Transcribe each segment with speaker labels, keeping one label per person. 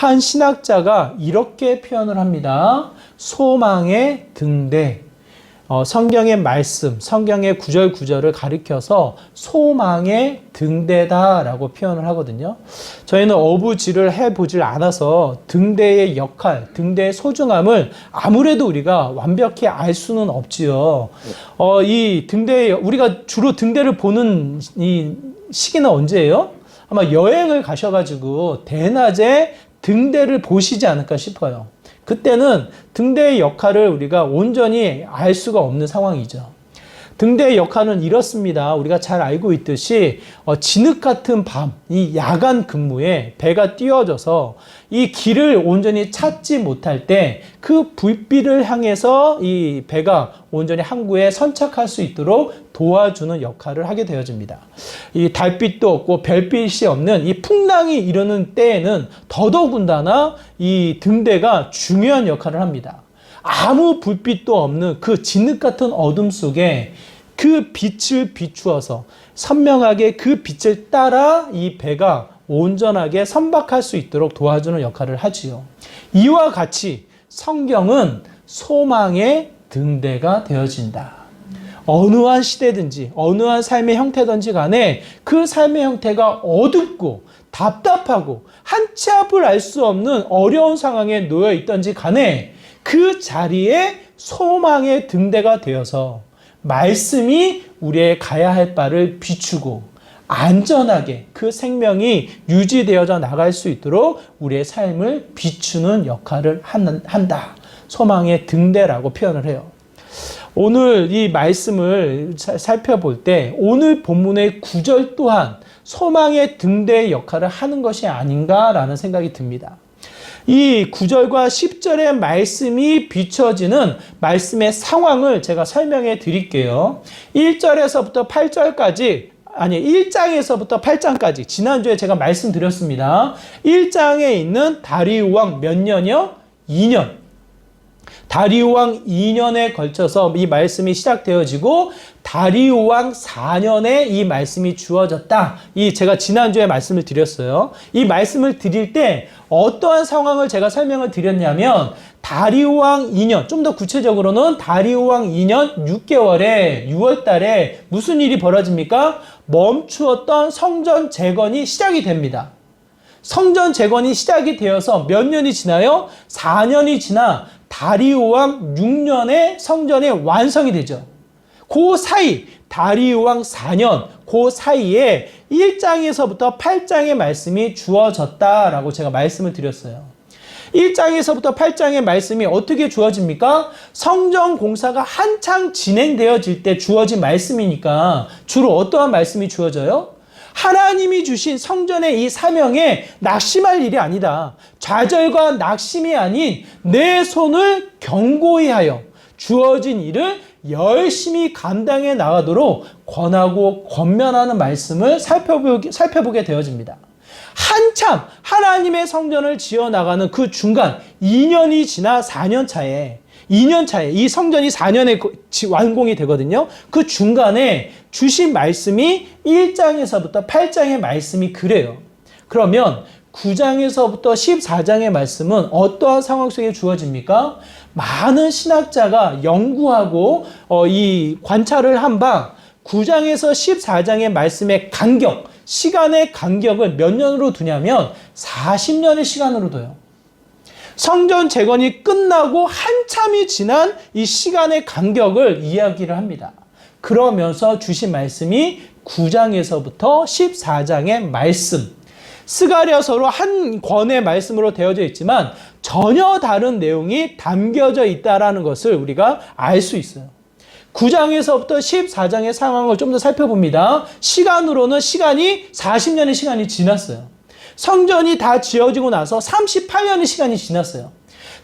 Speaker 1: 한 신학자가 이렇게 표현을 합니다. 소망의 등대. 성경의 말씀, 성경의 구절 구절을 가리켜서 소망의 등대다라고 표현을 하거든요. 저희는 어부지를 해보질 않아서 등대의 역할, 등대의 소중함을 아무래도 우리가 완벽히 알 수는 없지요. 이 등대, 우리가 주로 등대를 보는 이 시기는 언제예요? 아마 여행을 가셔가지고 대낮에 등대를 보시지 않을까 싶어요. 그때는 등대의 역할을 우리가 온전히 알 수가 없는 상황이죠. 등대의 역할은 이렇습니다. 우리가 잘 알고 있듯이 진흙 같은 밤, 이 야간 근무에 배가 띄워져서 이 길을 온전히 찾지 못할 때 그 불빛을 향해서 이 배가 온전히 항구에 선착할 수 있도록 도와주는 역할을 하게 되어집니다. 이 달빛도 없고 별빛이 없는 이 풍랑이 이르는 때에는 더더군다나 이 등대가 중요한 역할을 합니다. 아무 불빛도 없는 그 진흙 같은 어둠 속에 그 빛을 비추어서 선명하게 그 빛을 따라 이 배가 온전하게 선박할 수 있도록 도와주는 역할을 하지요. 이와 같이 성경은 소망의 등대가 되어진다. 어느 한 시대든지 어느 한 삶의 형태든지 간에 그 삶의 형태가 어둡고 답답하고 한치 앞을 알 수 없는 어려운 상황에 놓여 있든지 간에 그 자리에 소망의 등대가 되어서 말씀이 우리의 가야 할 바를 비추고 안전하게 그 생명이 유지되어져 나갈 수 있도록 우리의 삶을 비추는 역할을 한다. 소망의 등대라고 표현을 해요. 오늘 이 말씀을 살펴볼 때 오늘 본문의 9절 또한 소망의 등대의 역할을 하는 것이 아닌가라는 생각이 듭니다. 이 9절과 10절의 말씀이 비춰지는 말씀의 상황을 제가 설명해 드릴게요. 1절에서부터 8절까지, 아니 1장에서부터 8장까지 지난주에 제가 말씀드렸습니다. 1장에 있는 다리우 왕 몇 년이요? 2년. 다리우 왕 2년에 걸쳐서 이 말씀이 시작되어지고 다리우 왕 4년에 이 말씀이 주어졌다. 이 제가 지난주에 말씀을 드렸어요. 이 말씀을 드릴 때 어떠한 상황을 제가 설명을 드렸냐면 다리우 왕 2년, 좀 더 구체적으로는 다리우 왕 2년 6개월에 6월 달에 무슨 일이 벌어집니까? 멈추었던 성전 재건이 시작이 됩니다. 성전 재건이 시작이 되어서 몇 년이 지나요? 4년이 지나 다리우 왕 6년에 성전이 완성이 되죠. 그 사이 다리우 왕 4년 그 사이에 1장에서부터 8장의 말씀이 주어졌다라고 제가 말씀을 드렸어요. 1장에서부터 8장의 말씀이 어떻게 주어집니까? 성전 공사가 한창 진행되어질 때 주어진 말씀이니까 주로 어떠한 말씀이 주어져요? 하나님이 주신 성전의 이 사명에 낙심할 일이 아니다. 좌절과 낙심이 아닌 내 손을 견고히 하여 주어진 일을 열심히 감당해 나가도록 권하고 권면하는 말씀을 살펴보게 되어집니다. 한참 하나님의 성전을 지어나가는 그 중간 2년이 지나 4년 차에 이 성전이 4년에 완공이 되거든요. 그 중간에 주신 말씀이 1장에서부터 8장의 말씀이 그래요. 그러면 9장에서부터 14장의 말씀은 어떠한 상황 속에 주어집니까? 많은 신학자가 연구하고 이 관찰을 한 바 9장에서 14장의 말씀의 간격, 시간의 간격을 몇 년으로 두냐면 40년의 시간으로 둬요. 성전 재건이 끝나고 한참이 지난 이 시간의 간격을 이야기를 합니다. 그러면서 주신 말씀이 9장에서부터 14장의 말씀, 스가랴서로 한 권의 말씀으로 되어져 있지만 전혀 다른 내용이 담겨져 있다는 것을 우리가 알 수 있어요. 9장에서부터 14장의 상황을 좀 더 살펴봅니다. 시간으로는 40년의 시간이 지났어요. 성전이 다 지어지고 나서 38년의 시간이 지났어요.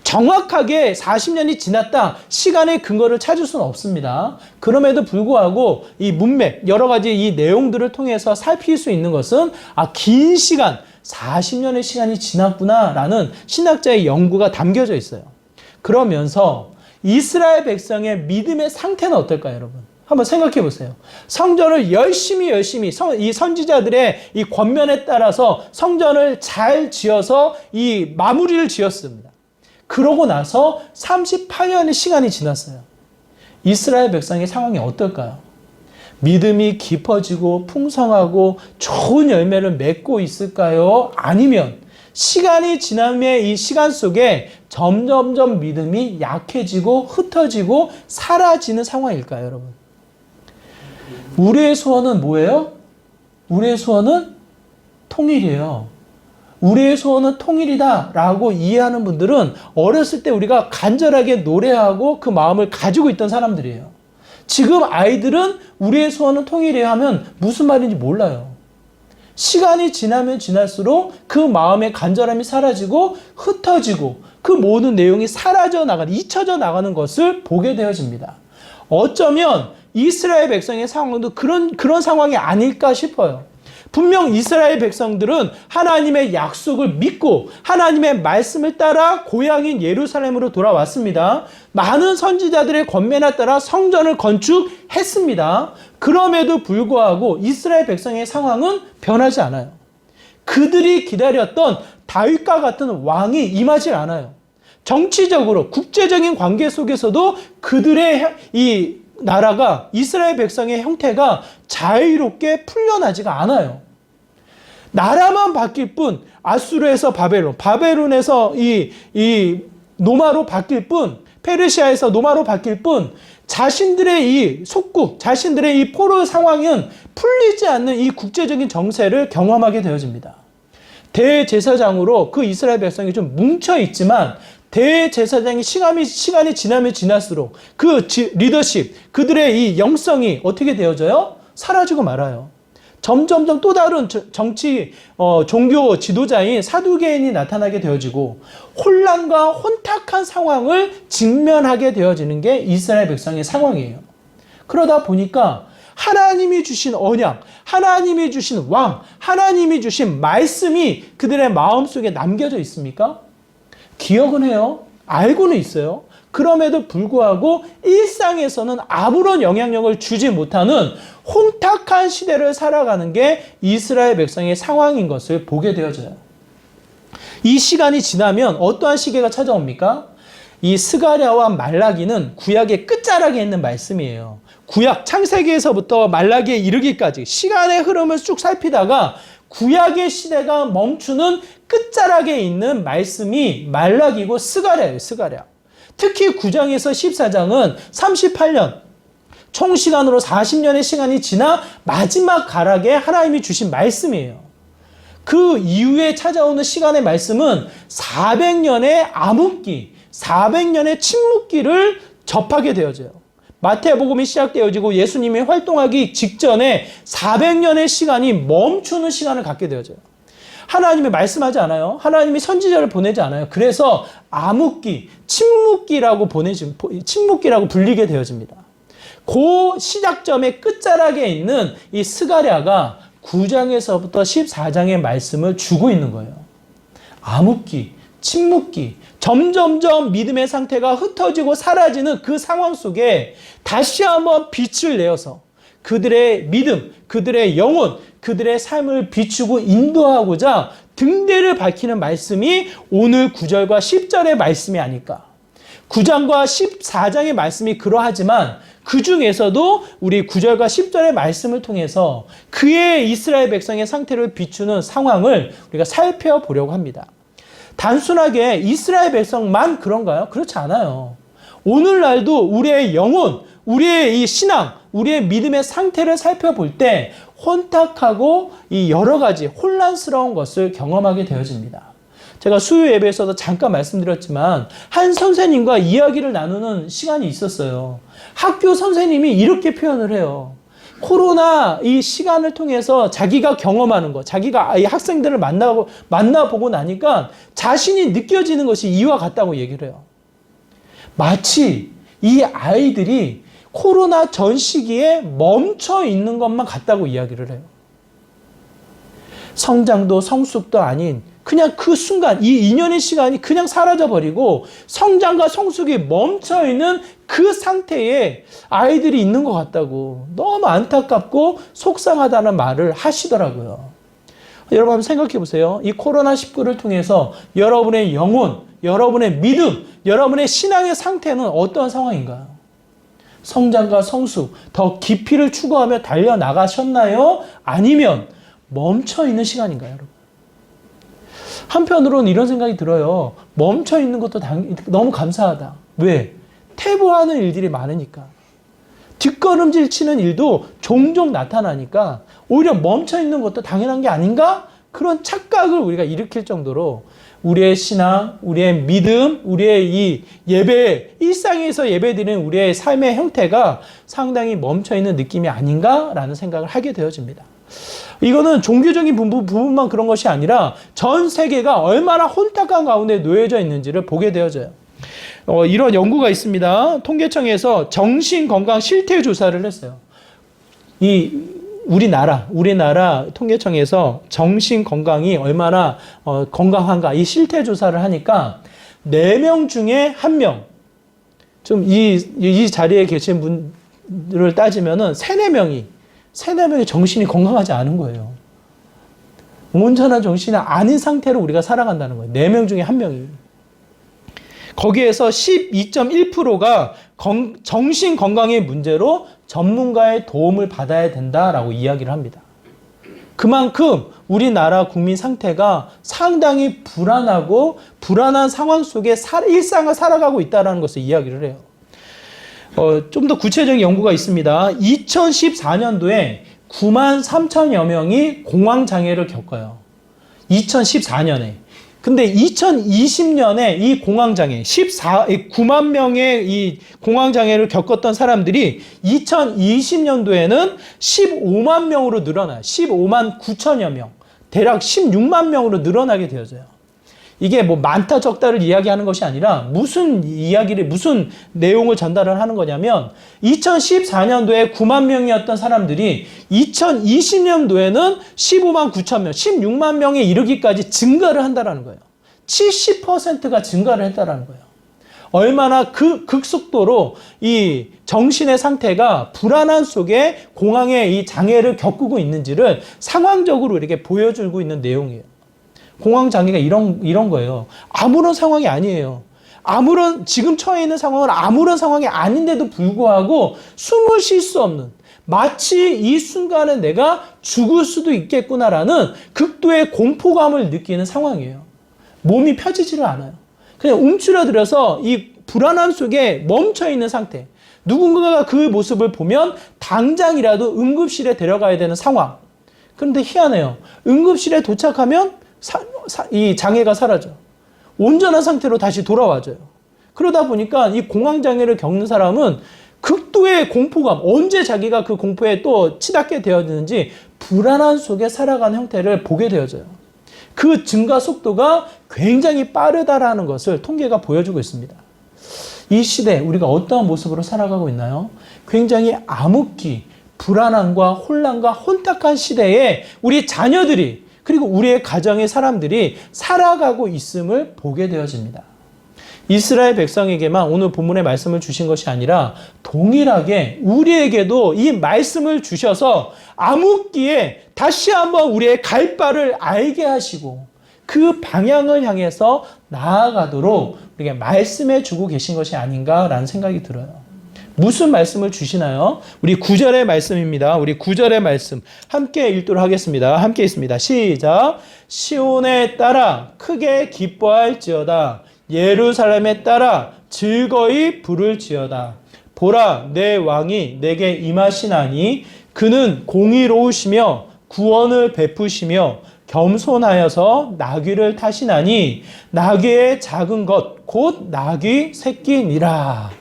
Speaker 1: 정확하게 40년이 지났다 시간의 근거를 찾을 수는 없습니다. 그럼에도 불구하고 이 문맥 여러 가지 이 내용들을 통해서 살필 수 있는 것은 긴 시간 40년의 시간이 지났구나라는 신학자의 연구가 담겨져 있어요. 그러면서 이스라엘 백성의 믿음의 상태는 어떨까요, 여러분? 한번 생각해 보세요. 성전을 열심히 이 선지자들의 이 권면에 따라서 성전을 잘 지어서 이 마무리를 지었습니다. 그러고 나서 38년의 시간이 지났어요. 이스라엘 백성의 상황이 어떨까요? 믿음이 깊어지고 풍성하고 좋은 열매를 맺고 있을까요? 아니면 시간이 지남의 이 시간 속에 점점점 믿음이 약해지고 흩어지고 사라지는 상황일까요, 여러분? 우리의 소원은 뭐예요? 우리의 소원은 통일이에요. 우리의 소원은 통일이다 라고 이해하는 분들은 어렸을 때 우리가 간절하게 노래하고 그 마음을 가지고 있던 사람들이에요. 지금 아이들은 우리의 소원은 통일이에요 하면 무슨 말인지 몰라요. 시간이 지나면 지날수록 그 마음의 간절함이 사라지고 흩어지고 그 모든 내용이 사라져 나가는, 잊혀져 나가는 것을 보게 되어집니다. 어쩌면 이스라엘 백성의 상황도 그런 상황이 아닐까 싶어요. 분명 이스라엘 백성들은 하나님의 약속을 믿고 하나님의 말씀을 따라 고향인 예루살렘으로 돌아왔습니다. 많은 선지자들의 권면에 따라 성전을 건축했습니다. 그럼에도 불구하고 이스라엘 백성의 상황은 변하지 않아요. 그들이 기다렸던 다윗과 같은 왕이 임하지 않아요. 정치적으로 국제적인 관계 속에서도 그들의 이 나라가 이스라엘 백성의 형태가 자유롭게 풀려나지가 않아요. 나라만 바뀔 뿐 아수르에서 바벨론에서 이 노마로 바뀔 뿐 페르시아에서 노마로 바뀔 뿐 자신들의 이 속국, 자신들의 이 포로 상황은 풀리지 않는 이 국제적인 정세를 경험하게 되어집니다. 대제사장으로 그 이스라엘 백성이 좀 뭉쳐 있지만 대제사장이 시간이 지나면 지날수록 그 리더십, 그들의 이 영성이 어떻게 되어져요? 사라지고 말아요. 점점점 또 다른 정치, 종교 지도자인 사두개인이 나타나게 되어지고 혼란과 혼탁한 상황을 직면하게 되어지는 게 이스라엘 백성의 상황이에요. 그러다 보니까 하나님이 주신 언약, 하나님이 주신 왕, 하나님이 주신 말씀이 그들의 마음속에 남겨져 있습니까? 기억은 해요. 알고는 있어요. 그럼에도 불구하고 일상에서는 아무런 영향력을 주지 못하는 혼탁한 시대를 살아가는 게 이스라엘 백성의 상황인 것을 보게 되어져요. 이 시간이 지나면 어떠한 시기가 찾아옵니까? 이 스가랴와 말라기는 구약의 끝자락에 있는 말씀이에요. 구약 창세기에서부터 말라기에 이르기까지 시간의 흐름을 쭉 살피다가 구약의 시대가 멈추는 끝자락에 있는 말씀이 말라기고 스가랴예요. 스가랴. 특히 9장에서 14장은 38년, 총 시간으로 40년의 시간이 지나 마지막 가락에 하나님이 주신 말씀이에요. 그 이후에 찾아오는 시간의 말씀은 400년의 암흑기, 400년의 침묵기를 접하게 되어져요. 마태복음이 시작되어지고 예수님이 활동하기 직전에 400년의 시간이 멈추는 시간을 갖게 되어져요. 하나님이 말씀하지 않아요. 하나님이 선지자를 보내지 않아요. 그래서 암흑기, 침묵기라고 불리게 되어집니다. 그 시작점의 끝자락에 있는 이 스가랴가 9장에서부터 14장의 말씀을 주고 있는 거예요. 암흑기, 침묵기, 점점점 믿음의 상태가 흩어지고 사라지는 그 상황 속에 다시 한번 빛을 내어서 그들의 믿음, 그들의 영혼, 그들의 삶을 비추고 인도하고자 등대를 밝히는 말씀이 오늘 9절과 10절의 말씀이 아닐까. 9장과 14장의 말씀이 그러하지만 그 중에서도 우리 9절과 10절의 말씀을 통해서 그의 이스라엘 백성의 상태를 비추는 상황을 우리가 살펴보려고 합니다. 단순하게 이스라엘 백성만 그런가요? 그렇지 않아요. 오늘날도 우리의 영혼, 우리의 이 신앙, 우리의 믿음의 상태를 살펴볼 때 혼탁하고 이 여러 가지 혼란스러운 것을 경험하게 되어집니다. 제가 수요 예배에서도 잠깐 말씀드렸지만 한 선생님과 이야기를 나누는 시간이 있었어요. 학교 선생님이 이렇게 표현을 해요. 코로나 이 시간을 통해서 자기가 경험하는 것, 자기가 이 학생들을 만나보고 나니까 자신이 느껴지는 것이 이와 같다고 얘기를 해요. 마치 이 아이들이 코로나 전 시기에 멈춰 있는 것만 같다고 이야기를 해요. 성장도 성숙도 아닌 그냥 그 순간 이 2년의 시간이 그냥 사라져버리고 성장과 성숙이 멈춰있는 그 상태에 아이들이 있는 것 같다고 너무 안타깝고 속상하다는 말을 하시더라고요. 여러분 한번 생각해 보세요. 이 코로나19를 통해서 여러분의 영혼, 여러분의 믿음, 여러분의 신앙의 상태는 어떠한 상황인가요? 성장과 성숙, 더 깊이를 추구하며 달려나가셨나요? 아니면 멈춰있는 시간인가요, 여러분? 한편으로는 이런 생각이 들어요. 멈춰있는 것도 너무 감사하다. 왜? 퇴보하는 일들이 많으니까. 뒷걸음질 치는 일도 종종 나타나니까 오히려 멈춰있는 것도 당연한 게 아닌가? 그런 착각을 우리가 일으킬 정도로 우리의 신앙, 우리의 믿음, 우리의 이 예배, 일상에서 예배드리는 우리의 삶의 형태가 상당히 멈춰있는 느낌이 아닌가라는 생각을 하게 되어집니다. 이거는 종교적인 부분만 그런 것이 아니라 전 세계가 얼마나 혼탁한 가운데 놓여져 있는지를 보게 되어져요. 이런 연구가 있습니다. 통계청에서 정신건강 실태 조사를 했어요. 우리나라 통계청에서 정신건강이 얼마나 건강한가 이 실태 조사를 하니까 4명 중에 1명, 좀 이 자리에 계신 분들을 따지면은 3-4명이 정신이 건강하지 않은 거예요. 온전한 정신이 아닌 상태로 우리가 살아간다는 거예요. 4명 중에 1명이. 거기에서 12.1%가 정신 건강의 문제로 전문가의 도움을 받아야 된다라고 이야기를 합니다. 그만큼 우리나라 국민 상태가 상당히 불안하고 불안한 상황 속에 일상을 살아가고 있다는 것을 이야기를 해요. 좀 더 구체적인 연구가 있습니다. 2014년도에 9만 3천여 명이 공황장애를 겪어요. 2014년에. 근데 2020년에 이 공황장애, 9만 명의 이 공황장애를 겪었던 사람들이 2020년도에는 15만 명으로 늘어나요. 15만 9천여 명. 대략 16만 명으로 늘어나게 되어져요. 이게 뭐 많다 적다를 이야기하는 것이 아니라 무슨 내용을 전달을 하는 거냐면 2014년도에 9만 명이었던 사람들이 2020년도에는 15만 9천 명, 16만 명에 이르기까지 증가를 한다는 거예요. 70%가 증가를 했다는 거예요. 얼마나 극속도로 이 정신의 상태가 불안한 속에 공황의 이 장애를 겪고 있는지를 상황적으로 이렇게 보여주고 있는 내용이에요. 공황장애가 이런 거예요. 아무런 상황이 아니에요. 지금 처해 있는 상황은 아무런 상황이 아닌데도 불구하고 숨을 쉴 수 없는, 마치 이 순간에 내가 죽을 수도 있겠구나라는 극도의 공포감을 느끼는 상황이에요. 몸이 펴지지를 않아요. 그냥 움츠러들어서 이 불안함 속에 멈춰있는 상태. 누군가가 그 모습을 보면 당장이라도 응급실에 데려가야 되는 상황. 그런데 희한해요. 응급실에 도착하면 이 장애가 사라져. 온전한 상태로 다시 돌아와줘요. 그러다 보니까 이 공황장애를 겪는 사람은 극도의 공포감, 언제 자기가 그 공포에 또 치닫게 되어지는지 불안한 속에 살아가는 형태를 보게 되어져요. 그 증가 속도가 굉장히 빠르다라는 것을 통계가 보여주고 있습니다. 이 시대 우리가 어떠한 모습으로 살아가고 있나요? 굉장히 암흑기, 불안함과 혼란과 혼탁한 시대에 우리 자녀들이 그리고 우리의 가정의 사람들이 살아가고 있음을 보게 되어집니다. 이스라엘 백성에게만 오늘 본문의 말씀을 주신 것이 아니라 동일하게 우리에게도 이 말씀을 주셔서 암흑기에 다시 한번 우리의 갈 바를 알게 하시고 그 방향을 향해서 나아가도록 우리에게 말씀해 주고 계신 것이 아닌가라는 생각이 들어요. 무슨 말씀을 주시나요? 우리 9절의 말씀입니다. 우리 9절의 말씀 함께 읽도록 하겠습니다. 함께 있습니다. 시작. 시온에 따라 크게 기뻐할지어다. 예루살렘에 따라 즐거이 부를지어다. 보라, 내 왕이 내게 임하시나니 그는 공의로우시며 구원을 베푸시며 겸손하여서 나귀를 타시나니 나귀의 작은 것 곧 나귀 새끼니라.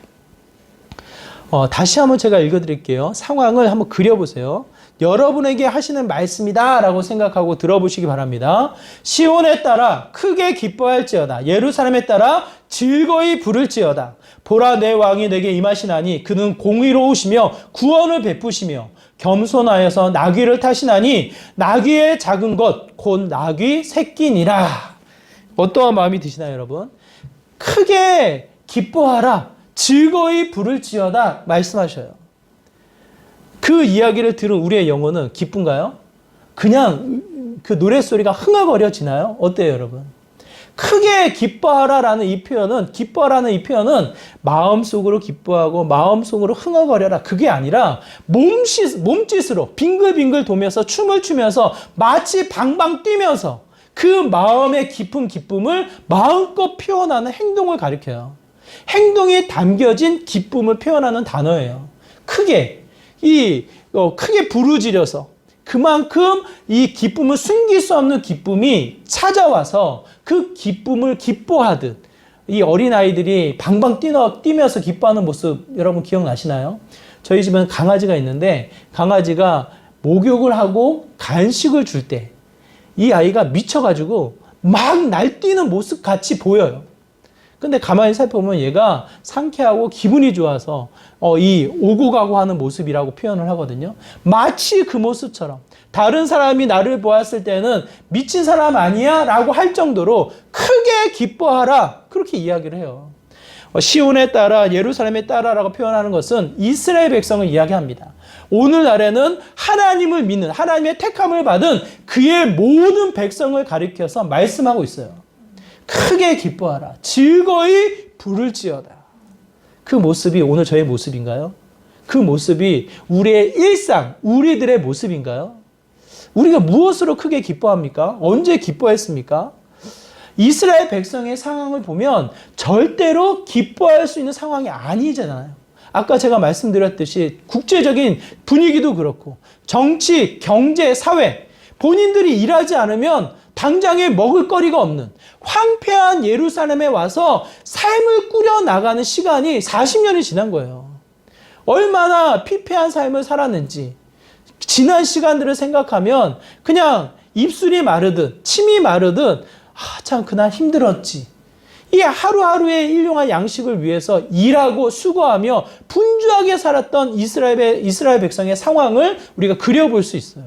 Speaker 1: 다시 한번 제가 읽어드릴게요. 상황을 한번 그려보세요. 여러분에게 하시는 말씀이다 라고 생각하고 들어보시기 바랍니다. 시온에 따라 크게 기뻐할지어다. 예루살렘에 따라 즐거이 부를지어다. 보라, 내 왕이 내게 임하시나니 그는 공의로우시며 구원을 베푸시며 겸손하여서 나귀를 타시나니 나귀의 작은 것 곧 나귀 새끼니라. 어떠한 마음이 드시나요, 여러분? 크게 기뻐하라, 즐거이 부를지어다 말씀하셔요. 그 이야기를 들은 우리의 영혼은 기쁜가요? 그냥 그 노랫소리가 흥얼거려지나요? 어때요, 여러분? 크게 기뻐하라라는 이 표현은, 기뻐하라는 이 표현은 마음속으로 기뻐하고 마음속으로 흥얼거려라, 그게 아니라 몸짓으로 빙글빙글 도면서 춤을 추면서 마치 방방 뛰면서 그 마음의 깊은 기쁨을 마음껏 표현하는 행동을 가리켜요. 행동이 담겨진 기쁨을 표현하는 단어예요. 크게 크게 부르짖어서 그만큼 이 기쁨을 숨길 수 없는 기쁨이 찾아와서 그 기쁨을 기뻐하듯, 이 어린아이들이 방방 뛰면서 기뻐하는 모습 여러분 기억나시나요? 저희 집은 강아지가 있는데 강아지가 목욕을 하고 간식을 줄 때 이 아이가 미쳐가지고 막 날뛰는 모습 같이 보여요. 근데 가만히 살펴보면 얘가 상쾌하고 기분이 좋아서 이 오고 가고 하는 모습이라고 표현을 하거든요. 마치 그 모습처럼 다른 사람이 나를 보았을 때는 미친 사람 아니야? 라고 할 정도로 크게 기뻐하라, 그렇게 이야기를 해요. 시온에 따라 예루살렘에 따라라고 표현하는 것은 이스라엘 백성을 이야기합니다. 오늘날에는 하나님을 믿는, 하나님의 택함을 받은 그의 모든 백성을 가리켜서 말씀하고 있어요. 크게 기뻐하라, 즐거이 부를지어다. 그 모습이 오늘 저의 모습인가요? 그 모습이 우리의 일상, 우리들의 모습인가요? 우리가 무엇으로 크게 기뻐합니까? 언제 기뻐했습니까? 이스라엘 백성의 상황을 보면 절대로 기뻐할 수 있는 상황이 아니잖아요. 아까 제가 말씀드렸듯이 국제적인 분위기도 그렇고 정치, 경제, 사회, 본인들이 일하지 않으면 당장에 먹을 거리가 없는 황폐한 예루살렘에 와서 삶을 꾸려나가는 시간이 40년이 지난 거예요. 얼마나 피폐한 삶을 살았는지 지난 시간들을 생각하면 그냥 입술이 마르듯 침이 마르듯 참 그날 힘들었지. 이 하루하루의 일용할 양식을 위해서 일하고 수고하며 분주하게 살았던 이스라엘 백성의 상황을 우리가 그려볼 수 있어요.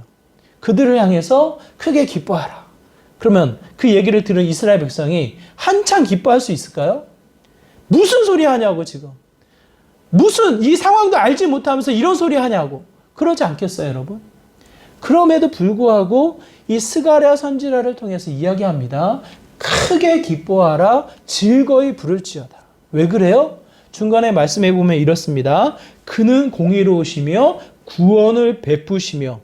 Speaker 1: 그들을 향해서 크게 기뻐하라. 그러면 그 얘기를 들은 이스라엘 백성이 한참 기뻐할 수 있을까요? 무슨 소리 하냐고 지금. 무슨 이 상황도 알지 못하면서 이런 소리 하냐고. 그러지 않겠어요, 여러분? 그럼에도 불구하고 이 스가랴 선지자를 통해서 이야기합니다. 크게 기뻐하라, 즐거이 부를지어다. 왜 그래요? 중간에 말씀해 보면 이렇습니다. 그는 공의로우시며 구원을 베푸시며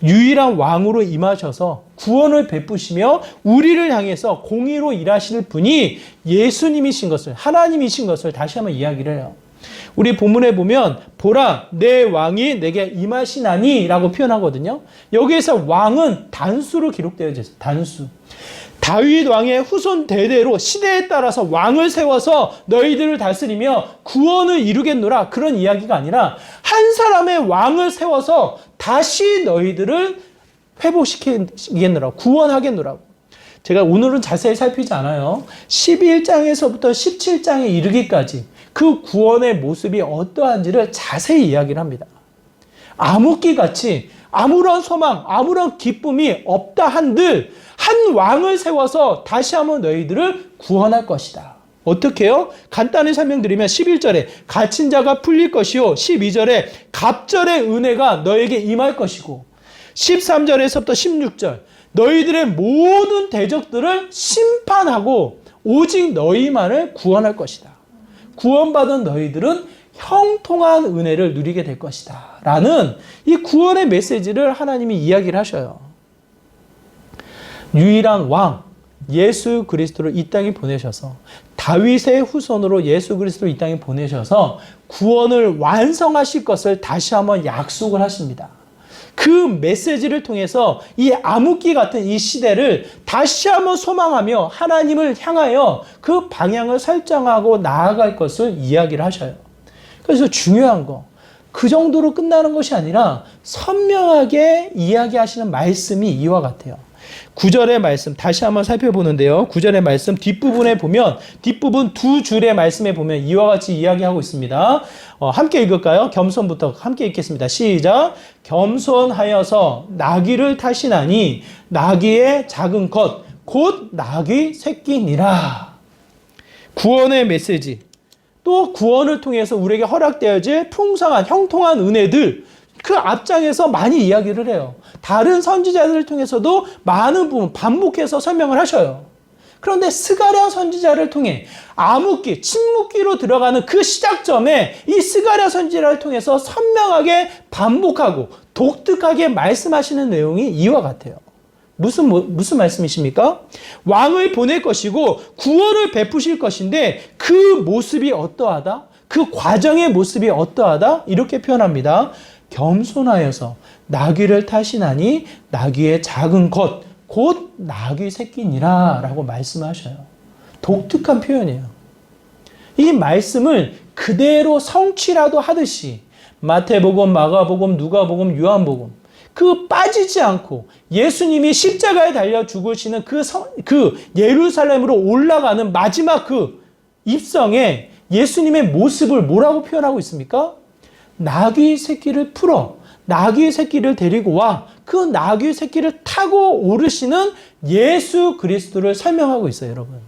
Speaker 1: 유일한 왕으로 임하셔서 구원을 베푸시며 우리를 향해서 공의로 일하실 분이 예수님이신 것을, 하나님이신 것을 다시 한번 이야기를 해요. 우리 본문에 보면 보라 내 왕이 내게 임하시나니 라고 표현하거든요. 여기에서 왕은 단수로 기록되어 있어요. 단수. 다윗 왕의 후손 대대로 시대에 따라서 왕을 세워서 너희들을 다스리며 구원을 이루겠노라, 그런 이야기가 아니라 한 사람의 왕을 세워서 다시 너희들을 회복시키겠노라, 구원하겠노라고. 제가 오늘은 자세히 살피지 않아요. 11장에서부터 17장에 이르기까지 그 구원의 모습이 어떠한지를 자세히 이야기를 합니다. 암흑기같이 아무런 소망, 아무런 기쁨이 없다 한들 한 왕을 세워서 다시 한번 너희들을 구원할 것이다. 어떻게 해요? 간단히 설명드리면 11절에 갇힌 자가 풀릴 것이요, 12절에 갑절의 은혜가 너에게 임할 것이고, 13절에서부터 16절 너희들의 모든 대적들을 심판하고 오직 너희만을 구원할 것이다. 구원받은 너희들은 형통한 은혜를 누리게 될 것이다. 라는 이 구원의 메시지를 하나님이 이야기를 하셔요. 유일한 왕 예수 그리스도를 이 땅에 보내셔서, 다윗의 후손으로 예수 그리스도를 이 땅에 보내셔서 구원을 완성하실 것을 다시 한번 약속을 하십니다. 그 메시지를 통해서 이 암흑기 같은 이 시대를 다시 한번 소망하며 하나님을 향하여 그 방향을 설정하고 나아갈 것을 이야기를 하셔요. 그래서 중요한 거, 그 정도로 끝나는 것이 아니라 선명하게 이야기하시는 말씀이 이와 같아요. 9절의 말씀 다시 한번 살펴보는데요. 9절의 말씀 뒷부분에 보면, 뒷부분 두 줄의 말씀에 보면 이와 같이 이야기하고 있습니다. 함께 읽을까요? 겸손부터 함께 읽겠습니다. 시작. 겸손하여서 나귀를 타시나니 나귀의 작은 것 곧 나귀 새끼니라. 구원의 메시지, 또 구원을 통해서 우리에게 허락되어질 풍성한 형통한 은혜들, 그 앞장에서 많이 이야기를 해요. 다른 선지자들을 통해서도 많은 부분 반복해서 설명을 하셔요. 그런데 스가랴 선지자를 통해 암흑기, 침묵기로 들어가는 그 시작점에 이 스가랴 선지자를 통해서 선명하게 반복하고 독특하게 말씀하시는 내용이 이와 같아요. 무슨 말씀이십니까? 왕을 보낼 것이고 구원을 베푸실 것인데 그 모습이 어떠하다? 그 과정의 모습이 어떠하다? 이렇게 표현합니다. 겸손하여서 나귀를 타시나니 나귀의 작은 것, 곧 나귀 새끼니라 라고 말씀하셔요. 독특한 표현이에요. 이 말씀을 그대로 성취라도 하듯이 마태복음, 마가복음, 누가복음, 요한복음 그 빠지지 않고 예수님이 십자가에 달려 죽으시는 그 예루살렘으로 올라가는 마지막 그 입성에 예수님의 모습을 뭐라고 표현하고 있습니까? 나귀 새끼를 풀어 나귀 새끼를 데리고 와 그 나귀 새끼를 타고 오르시는 예수 그리스도를 설명하고 있어요, 여러분.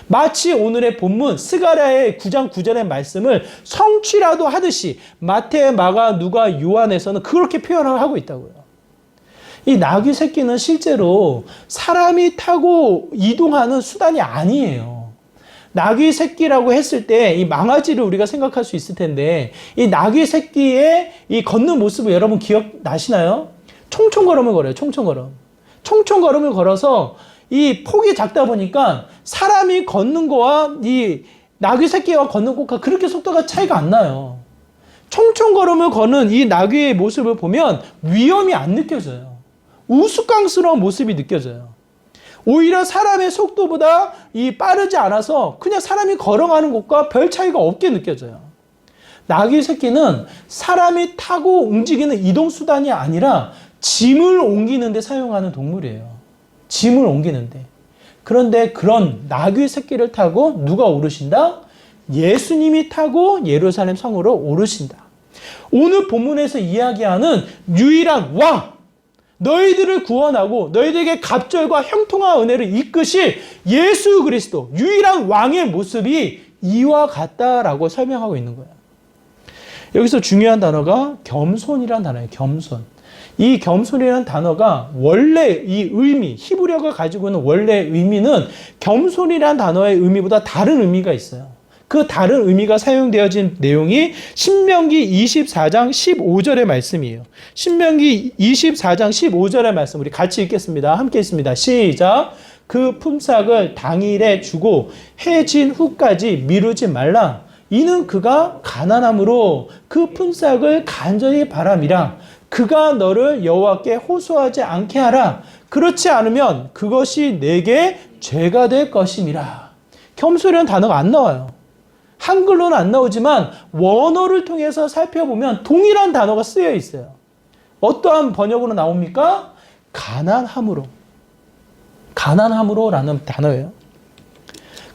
Speaker 1: 마치 오늘의 본문 스가랴의 9장 9절의 말씀을 성취라도 하듯이 마태, 마가, 누가, 요한에서는 그렇게 표현을 하고 있다고요. 이 나귀 새끼는 실제로 사람이 타고 이동하는 수단이 아니에요. 나귀 새끼라고 했을 때 이 망아지를 우리가 생각할 수 있을 텐데 이 나귀 새끼의 이 걷는 모습을 여러분 기억나시나요? 총총걸음을 걸어요. 총총걸음. 총총걸음을 걸어서 이 폭이 작다 보니까 사람이 걷는 거와 이 나귀 새끼와 걷는 것과 그렇게 속도가 차이가 안 나요. 총총걸음을 거는 이 나귀의 모습을 보면 위험이 안 느껴져요. 우스꽝스러운 모습이 느껴져요. 오히려 사람의 속도보다 이 빠르지 않아서 그냥 사람이 걸어가는 것과 별 차이가 없게 느껴져요. 나귀 새끼는 사람이 타고 움직이는 이동수단이 아니라 짐을 옮기는 데 사용하는 동물이에요. 짐을 옮기는데. 그런데 그런 나귀 새끼를 타고 누가 오르신다? 예수님이 타고 예루살렘 성으로 오르신다. 오늘 본문에서 이야기하는 유일한 왕, 너희들을 구원하고 너희들에게 갑절과 형통한 은혜를 이끄실 예수 그리스도, 유일한 왕의 모습이 이와 같다라고 설명하고 있는 거예요. 여기서 중요한 단어가 겸손이라는 단어예요. 겸손. 이 겸손이라는 단어가 원래 이 의미, 히브리어가 가지고 있는 원래 의미는 겸손이라는 단어의 의미보다 다른 의미가 있어요. 그 다른 의미가 사용되어진 내용이 신명기 24장 15절의 말씀이에요. 신명기 24장 15절의 말씀 우리 같이 읽겠습니다. 함께 읽습니다. 시작. 그 품삯을 당일에 주고 해진 후까지 미루지 말라. 이는 그가 가난함으로 그 품삯을 간절히 바람이라. 그가 너를 여호와께 호소하지 않게 하라. 그렇지 않으면 그것이 내게 죄가 될 것임이라. 겸손이라는 단어가 안 나와요. 한글로는 안 나오지만 원어를 통해서 살펴보면 동일한 단어가 쓰여 있어요. 어떠한 번역으로 나옵니까? 가난함으로. 가난함으로라는 단어예요.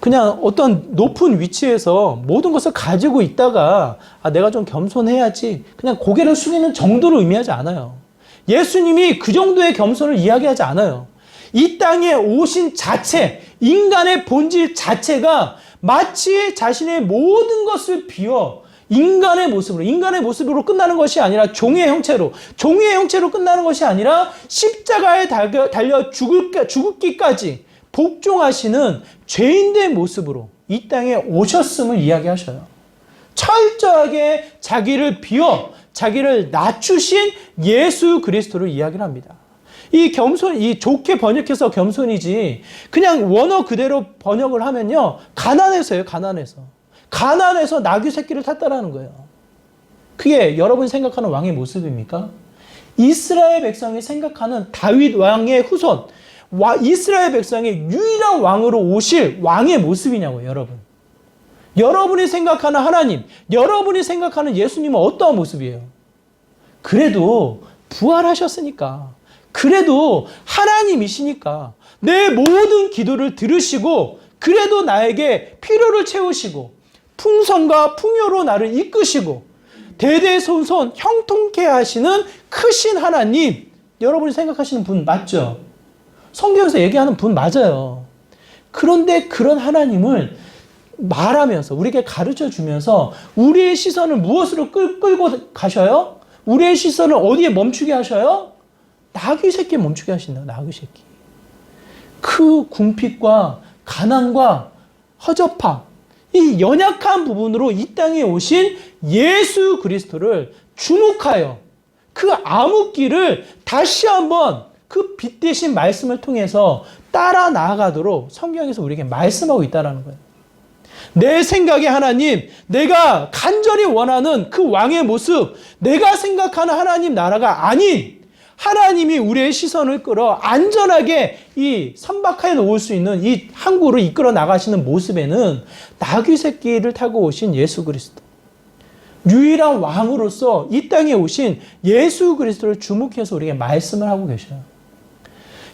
Speaker 1: 그냥 어떤 높은 위치에서 모든 것을 가지고 있다가 내가 좀 겸손해야지 그냥 고개를 숙이는 정도를 의미하지 않아요. 예수님이 그 정도의 겸손을 이야기하지 않아요. 이 땅에 오신 자체, 인간의 본질 자체가 마치 자신의 모든 것을 비워 인간의 모습으로 끝나는 것이 아니라 종의 형체로 끝나는 것이 아니라 십자가에 달려 죽기까지 복종하시는 죄인의 모습으로 이 땅에 오셨음을 이야기하셔요. 철저하게 자기를 비워 자기를 낮추신 예수 그리스도를 이야기를 합니다. 이 좋게 번역해서 겸손이지 그냥 원어 그대로 번역을 하면요. 가난해서요. 가난해서 나귀 새끼를 탔다라는 거예요. 그게 여러분이 생각하는 왕의 모습입니까? 이스라엘 백성이 생각하는 다윗 왕의 후손, 이스라엘 백성의 유일한 왕으로 오실 왕의 모습이냐고요, 여러분. 여러분이 생각하는 하나님, 여러분이 생각하는 예수님은 어떠한 모습이에요? 그래도 부활하셨으니까, 그래도 하나님이시니까 내 모든 기도를 들으시고 그래도 나에게 필요를 채우시고 풍성과 풍요로 나를 이끄시고 대대손손 형통케 하시는 크신 하나님, 여러분이 생각하시는 분 맞죠? 성경에서 얘기하는 분 맞아요. 그런데 그런 하나님을 말하면서 우리에게 가르쳐 주면서 우리의 시선을 무엇으로 끌고 가셔요? 우리의 시선을 어디에 멈추게 하셔요? 나귀 새끼에 멈추게 하신다. 나귀 새끼. 그 궁핍과 가난과 허접함, 이 연약한 부분으로 이 땅에 오신 예수 그리스도를 주목하여 그 암흑기를 다시 한번 그 빛 대신 말씀을 통해서 따라 나아가도록 성경에서 우리에게 말씀하고 있다는 거예요. 내 생각의 하나님, 내가 간절히 원하는 그 왕의 모습, 내가 생각하는 하나님 나라가 아닌 하나님이 우리의 시선을 끌어 안전하게 이 선박하에 놓을 수 있는 이 항구로 이끌어 나가시는 모습에는 나귀 새끼를 타고 오신 예수 그리스도, 유일한 왕으로서 이 땅에 오신 예수 그리스도를 주목해서 우리에게 말씀을 하고 계셔요.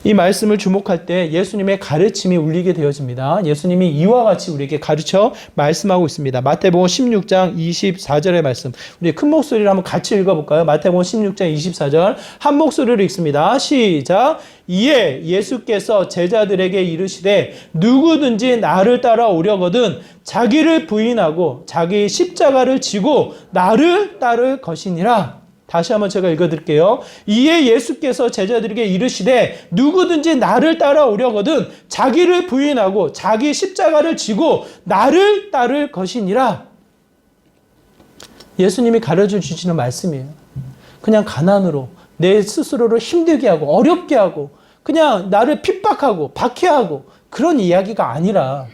Speaker 1: 이 말씀을 주목할 때 예수님의 가르침이 울리게 되어집니다. 예수님이 이와 같이 우리에게 가르쳐 말씀하고 있습니다. 마태복음 16장 24절의 말씀. 우리 큰 목소리로 한번 같이 읽어볼까요? 마태복음 16장 24절 한 목소리로 읽습니다. 시작. 이에 예수께서 제자들에게 이르시되 누구든지 나를 따라오려거든 자기를 부인하고 자기 십자가를 지고 나를 따를 것이니라. 다시 한번 제가 읽어드릴게요. 이에 예수께서 제자들에게 이르시되 누구든지 나를 따라오려거든 자기를 부인하고 자기 십자가를 지고 나를 따를 것이니라. 예수님이 가르쳐 주시는 말씀이에요. 그냥 가난으로 내 스스로를 힘들게 하고 어렵게 하고 그냥 나를 핍박하고 박해하고 그런 이야기가 아니라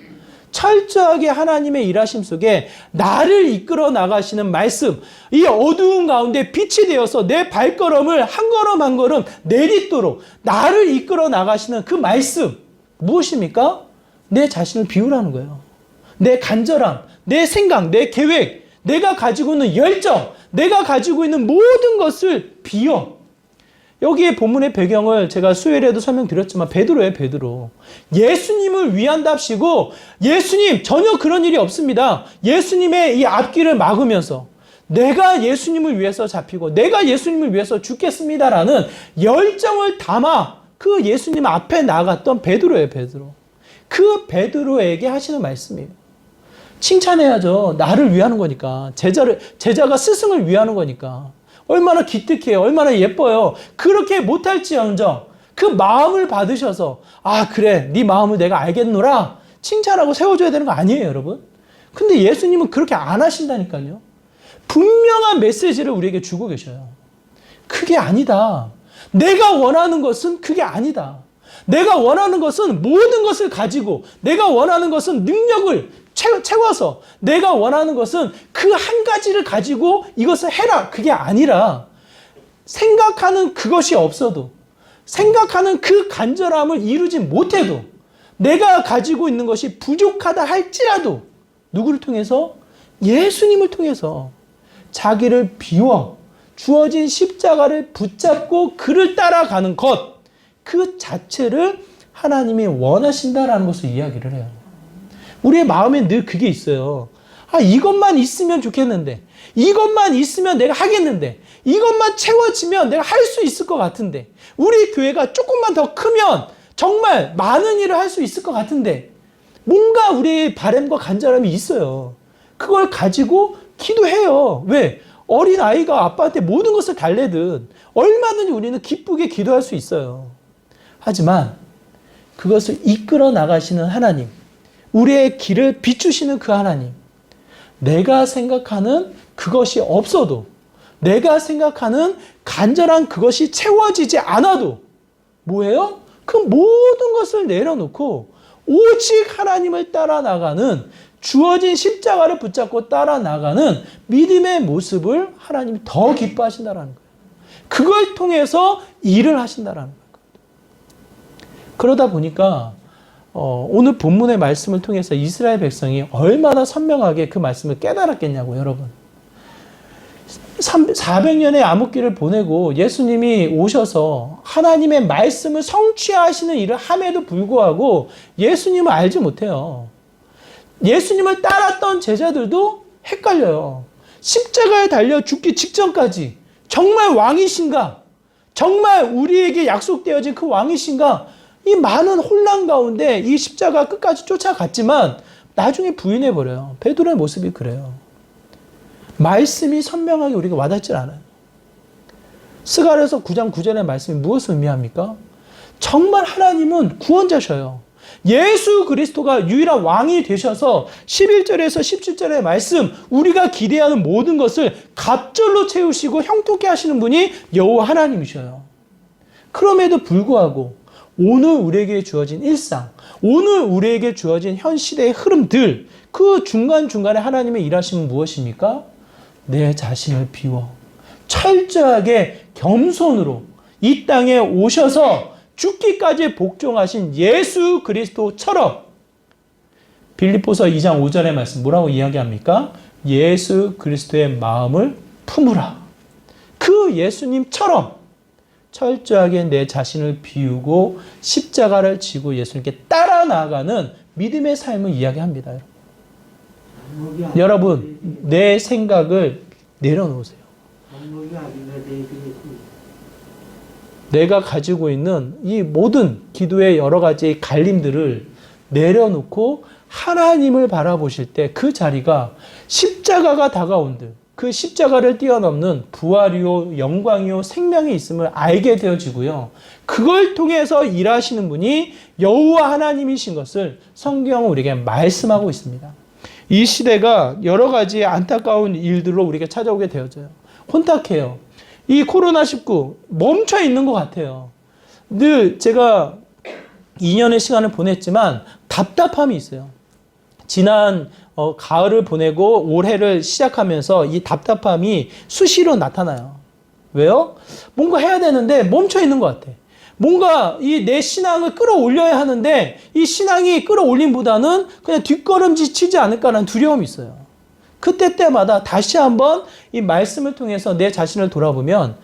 Speaker 1: 철저하게 하나님의 일하심 속에 나를 이끌어 나가시는 말씀, 이 어두운 가운데 빛이 되어서 내 발걸음을 한 걸음 한 걸음 내딛도록 나를 이끌어 나가시는 그 말씀, 무엇입니까? 내 자신을 비우라는 거예요. 내 간절함, 내 생각, 내 계획, 내가 가지고 있는 열정, 내가 가지고 있는 모든 것을 비워. 여기에 본문의 배경을 제가 수요일에도 설명드렸지만 베드로예요, 베드로. 예수님을 위한답시고 예수님 전혀 그런 일이 없습니다. 예수님의 이 앞길을 막으면서 내가 예수님을 위해서 잡히고 내가 예수님을 위해서 죽겠습니다라는 열정을 담아 그 예수님 앞에 나갔던 베드로예요, 베드로. 그 베드로에게 하시는 말씀이에요. 칭찬해야죠. 나를 위하는 거니까. 제자가 스승을 위하는 거니까. 얼마나 기특해요. 얼마나 예뻐요. 그렇게 못할지언정 그 마음을 받으셔서 아 그래 네 마음을 내가 알겠노라 칭찬하고 세워줘야 되는 거 아니에요, 여러분? 근데 예수님은 그렇게 안 하신다니까요. 분명한 메시지를 우리에게 주고 계셔요. 그게 아니다. 내가 원하는 것은 그게 아니다. 내가 원하는 것은 모든 것을 가지고 내가 원하는 것은 능력을 채워서 내가 원하는 것은 그 한 가지를 가지고 이것을 해라. 그게 아니라 생각하는 그것이 없어도 생각하는 그 간절함을 이루지 못해도 내가 가지고 있는 것이 부족하다 할지라도 누구를 통해서? 예수님을 통해서 자기를 비워 주어진 십자가를 붙잡고 그를 따라가는 것 그 자체를 하나님이 원하신다라는 것을 이야기를 해요. 우리의 마음에 늘 그게 있어요. 아, 이것만 있으면 좋겠는데, 이것만 있으면 내가 하겠는데, 이것만 채워지면 내가 할 수 있을 것 같은데, 우리 교회가 조금만 더 크면 정말 많은 일을 할 수 있을 것 같은데, 뭔가 우리의 바람과 간절함이 있어요. 그걸 가지고 기도해요. 왜? 어린 아이가 아빠한테 모든 것을 달래듯 얼마든지 우리는 기쁘게 기도할 수 있어요. 하지만 그것을 이끌어 나가시는 하나님, 우리의 길을 비추시는 그 하나님, 내가 생각하는 그것이 없어도 내가 생각하는 간절한 그것이 채워지지 않아도 뭐예요? 그 모든 것을 내려놓고 오직 하나님을 따라 나가는 주어진 십자가를 붙잡고 따라 나가는 믿음의 모습을 하나님이 더 기뻐하신다는 거예요. 그걸 통해서 일을 하신다는 거예요. 그러다 보니까 오늘 본문의 말씀을 통해서 이스라엘 백성이 얼마나 선명하게 그 말씀을 깨달았겠냐고, 여러분. 400년의 암흑기를 보내고 예수님이 오셔서 하나님의 말씀을 성취하시는 일을 함에도 불구하고 예수님을 알지 못해요. 예수님을 따랐던 제자들도 헷갈려요. 십자가에 달려 죽기 직전까지 정말 왕이신가? 정말 우리에게 약속되어진 그 왕이신가? 이 많은 혼란 가운데 이 십자가 끝까지 쫓아갔지만 나중에 부인해버려요. 베드로의 모습이 그래요. 말씀이 선명하게 우리가 와닿질 않아요. 스가랴서 9장 9절의 말씀이 무엇을 의미합니까? 정말 하나님은 구원자셔요. 예수 그리스도가 유일한 왕이 되셔서 11절에서 17절의 말씀, 우리가 기대하는 모든 것을 갑절로 채우시고 형통케 하시는 분이 여호와 하나님이셔요. 그럼에도 불구하고 오늘 우리에게 주어진 일상, 오늘 우리에게 주어진 현 시대의 흐름들, 그 중간중간에 하나님의 일하심은 무엇입니까? 내 자신을 비워 철저하게 겸손으로 이 땅에 오셔서 죽기까지 복종하신 예수 그리스도처럼, 빌립보서 2장 5절의 말씀 뭐라고 이야기합니까? 예수 그리스도의 마음을 품으라. 그 예수님처럼 철저하게 내 자신을 비우고 십자가를 지고 예수님께 따라 나아가는 믿음의 삶을 이야기합니다. 여러분, 내 생각을 내려놓으세요. 내가 가지고 있는 이 모든 기도의 여러 가지 갈림들을 내려놓고 하나님을 바라보실 때 그 자리가 십자가가 다가온들, 그 십자가를 뛰어넘는 부활이요, 영광이요, 생명이 있음을 알게 되어지고요. 그걸 통해서 일하시는 분이 여호와 하나님이신 것을 성경은 우리에게 말씀하고 있습니다. 이 시대가 여러 가지 안타까운 일들로 우리에게 찾아오게 되어져요. 혼탁해요. 이 코로나19 멈춰 있는 것 같아요. 늘 제가 2년의 시간을 보냈지만 답답함이 있어요. 지난 가을을 보내고 올해를 시작하면서 이 답답함이 수시로 나타나요. 왜요? 뭔가 해야 되는데 멈춰 있는 것 같아. 뭔가 이 내 신앙을 끌어올려야 하는데 이 신앙이 끌어올림보다는 그냥 뒷걸음질 치지 않을까라는 두려움이 있어요. 그때마다 다시 한번 이 말씀을 통해서 내 자신을 돌아보면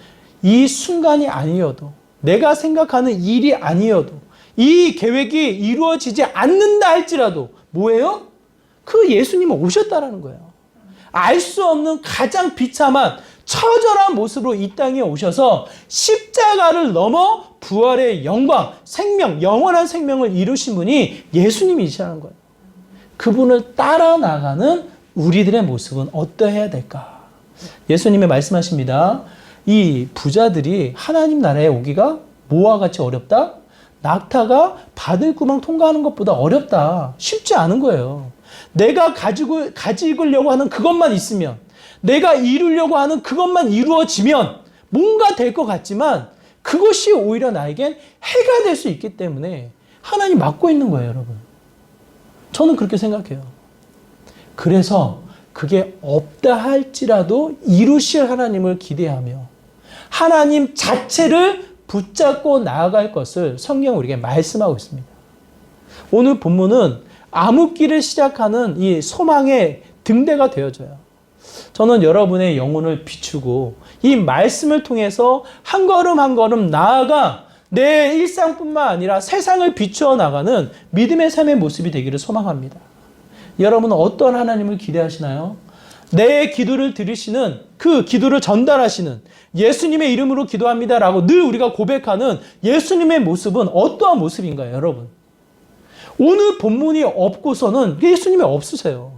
Speaker 1: 이 순간이 아니어도, 내가 생각하는 일이 아니어도, 이 계획이 이루어지지 않는다 할지라도 뭐예요? 그 예수님은 오셨다라는 거예요. 알 수 없는 가장 비참한 처절한 모습으로 이 땅에 오셔서 십자가를 넘어 부활의 영광, 생명, 영원한 생명을 이루신 분이 예수님이시라는 거예요. 그분을 따라 나가는 우리들의 모습은 어떠해야 될까? 예수님이 말씀하십니다. 이 부자들이 하나님 나라에 오기가 뭐와 같이 어렵다? 낙타가 바들구멍 통과하는 것보다 어렵다. 쉽지 않은 거예요. 내가 가지려고 하는 그것만 있으면, 내가 이루려고 하는 그것만 이루어지면 뭔가 될 것 같지만 그것이 오히려 나에겐 해가 될 수 있기 때문에 하나님 막고 있는 거예요, 여러분. 저는 그렇게 생각해요. 그래서 그게 없다 할지라도 이루실 하나님을 기대하며 하나님 자체를 붙잡고 나아갈 것을 성경은 우리에게 말씀하고 있습니다. 오늘 본문은 암흑기를 시작하는 이 소망의 등대가 되어져요. 저는 여러분의 영혼을 비추고 이 말씀을 통해서 한 걸음 한 걸음 나아가 내 일상뿐만 아니라 세상을 비추어 나가는 믿음의 삶의 모습이 되기를 소망합니다. 여러분은 어떤 하나님을 기대하시나요? 내 기도를 들으시는, 그 기도를 전달하시는 예수님의 이름으로 기도합니다라고 늘 우리가 고백하는 예수님의 모습은 어떠한 모습인가요, 여러분? 오늘 본문이 없고서는 예수님이 없으세요.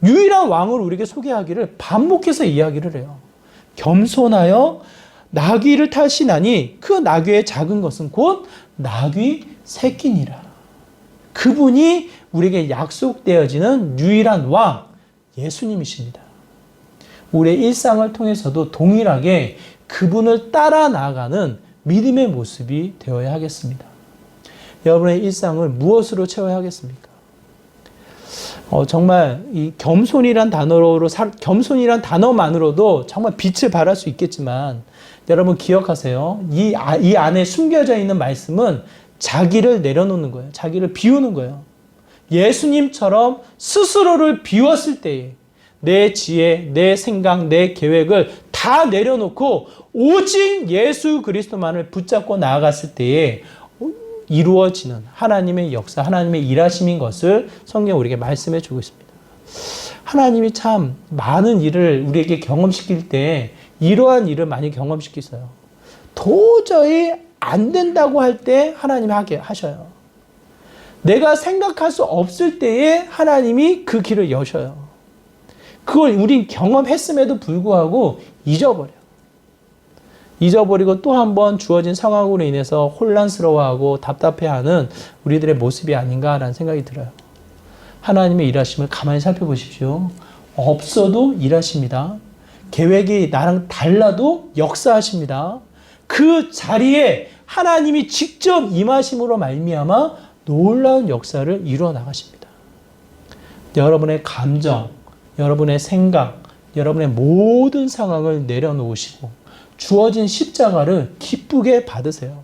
Speaker 1: 유일한 왕을 우리에게 소개하기를 반복해서 이야기를 해요. 겸손하여 나귀를 타시나니 그 나귀의 작은 것은 곧 나귀 새끼니라. 그분이 우리에게 약속되어지는 유일한 왕, 예수님이십니다. 우리의 일상을 통해서도 동일하게 그분을 따라 나아가는 믿음의 모습이 되어야 하겠습니다. 여러분의 일상을 무엇으로 채워야 하겠습니까? 정말 이 겸손이란 단어만으로도 정말 빛을 발할 수 있겠지만 여러분 기억하세요. 이 안에 숨겨져 있는 말씀은 자기를 내려놓는 거예요. 자기를 비우는 거예요. 예수님처럼 스스로를 비웠을 때에 내 지혜, 내 생각, 내 계획을 다 내려놓고 오직 예수 그리스도만을 붙잡고 나아갔을 때에 이루어지는 하나님의 역사, 하나님의 일하심인 것을 성경 우리에게 말씀해 주고 있습니다. 하나님이 참 많은 일을 우리에게 경험시킬 때 이러한 일을 많이 경험시키세요. 도저히 안 된다고 할 때 하나님이 하게 하셔요. 내가 생각할 수 없을 때에 하나님이 그 길을 여셔요. 그걸 우린 경험했음에도 불구하고 잊어버리고 또 한 번 주어진 상황으로 인해서 혼란스러워하고 답답해하는 우리들의 모습이 아닌가라는 생각이 들어요. 하나님의 일하심을 가만히 살펴보십시오. 없어도 일하십니다. 계획이 나랑 달라도 역사하십니다. 그 자리에 하나님이 직접 임하심으로 말미암아 놀라운 역사를 이루어 나가십니다. 여러분의 감정, 여러분의 생각, 여러분의 모든 상황을 내려놓으시고 주어진 십자가를 기쁘게 받으세요.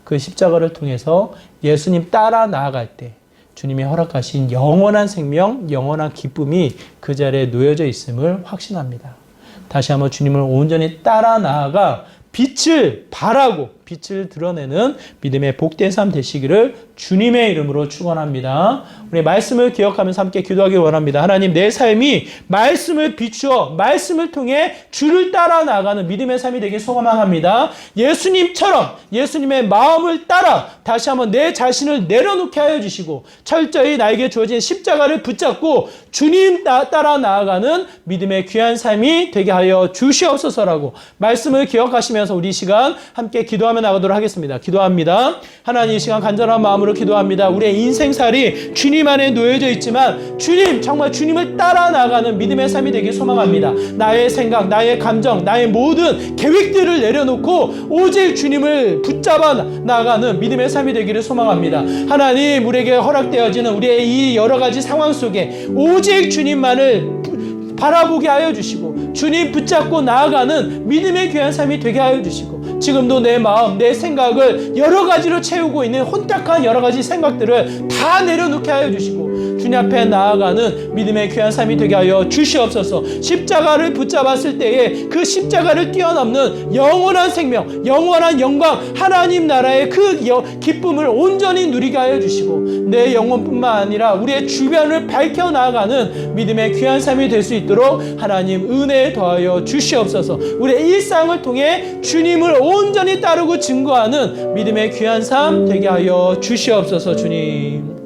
Speaker 1: 그 십자가를 통해서 예수님 따라 나아갈 때 주님이 허락하신 영원한 생명, 영원한 기쁨이 그 자리에 놓여져 있음을 확신합니다. 다시 한번 주님을 온전히 따라 나아가 빛을 발하고 빛을 드러내는 믿음의 복된 삶 되시기를 주님의 이름으로 축원합니다. 우리 말씀을 기억하면서 함께 기도하기 원합니다. 하나님, 내 삶이 말씀을 비추어 말씀을 통해 주를 따라 나가는 믿음의 삶이 되길 소망합니다. 예수님처럼 예수님의 마음을 따라 다시 한번 내 자신을 내려놓게 하여 주시고 철저히 나에게 주어진 십자가를 붙잡고 주님 따라 나아가는 믿음의 귀한 삶이 되게 하여 주시옵소서라고 말씀을 기억하시면서 우리 시간 함께 기도하며 나가도록 하겠습니다. 기도합니다. 하나님, 이 시간 간절한 마음으로 기도합니다. 우리의 인생살이 주님 안에 놓여져 있지만 주님, 정말 주님을 따라 나가는 믿음의 삶이 되길 소망합니다. 나의 생각, 나의 감정, 나의 모든 계획들을 내려놓고 오직 주님을 붙잡아 나가는 믿음의 삶이 되기를 소망합니다. 하나님, 우리에게 허락되어지는 우리의 이 여러 가지 상황 속에 오직 주님만을 바라보게 하여 주시고 주님 붙잡고 나아가는 믿음의 귀한 삶이 되게 하여 주시고 지금도 내 마음, 내 생각을 여러 가지로 채우고 있는 혼탁한 여러 가지 생각들을 다 내려놓게 하여 주시고 주님 앞에 나아가는 믿음의 귀한 삶이 되게 하여 주시옵소서. 십자가를 붙잡았을 때에 그 십자가를 뛰어넘는 영원한 생명, 영원한 영광, 하나님 나라의 그 기쁨을 온전히 누리게 하여 주시고 내 영혼뿐만 아니라 우리의 주변을 밝혀 나아가는 믿음의 귀한 삶이 될 수 있도록 하나님 은혜 더하여 주시옵소서. 우리의 일상을 통해 주님을 온전히 따르고 증거하는 믿음의 귀한 삶 되게 하여 주시옵소서. 주님,